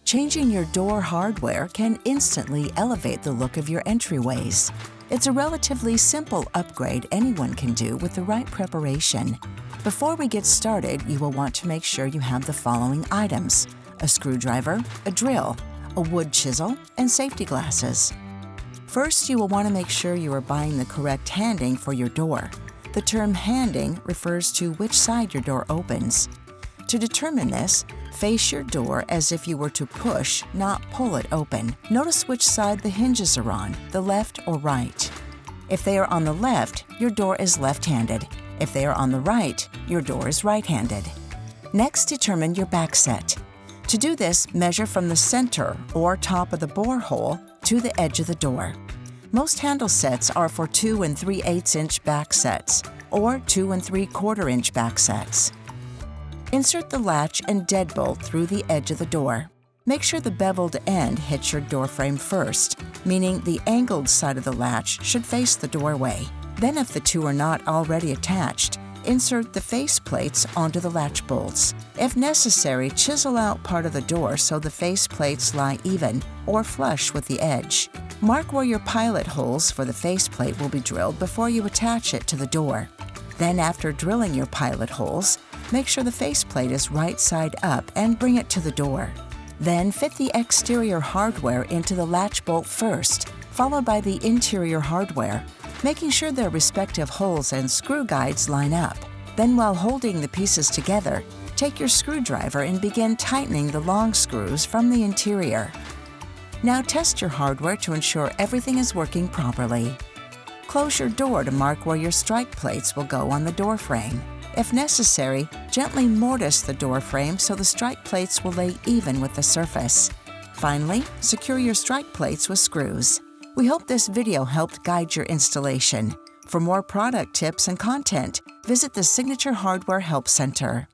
Changing your door hardware can instantly elevate the look of your entryways. It's a relatively simple upgrade anyone can do with the right preparation. Before we get started, you will want to make sure you have the following items: a screwdriver, a drill, a wood chisel, and safety glasses. First, you will want to make sure you are buying the correct handing for your door. The term handing refers to which side your door opens. To determine this, face your door as if you were to push, not pull it open. Notice which side the hinges are on, the left or right. If they are on the left, your door is left-handed. If they are on the right, your door is right-handed. Next, determine your back set. To do this, measure from the center or top of the bore hole to the edge of the door. Most handle sets are for 2 3/8 inch back sets or 2 3/4 inch back sets. Insert the latch and deadbolt through the edge of the door. Make sure the beveled end hits your door frame first, meaning the angled side of the latch should face the doorway. Then, if the two are not already attached, insert the face plates onto the latch bolts. If necessary, chisel out part of the door so the face plates lie even or flush with the edge. Mark where your pilot holes for the faceplate will be drilled before you attach it to the door. Then, after drilling your pilot holes, make sure the faceplate is right side up and bring it to the door. Then fit the exterior hardware into the latch bolt first, followed by the interior hardware, making sure their respective holes and screw guides line up. Then, while holding the pieces together, take your screwdriver and begin tightening the long screws from the interior. Now test your hardware to ensure everything is working properly. Close your door to mark where your strike plates will go on the door frame. If necessary, gently mortise the door frame so the strike plates will lay even with the surface. Finally, secure your strike plates with screws. We hope this video helped guide your installation. For more product tips and content, visit the Signature Hardware Help Center.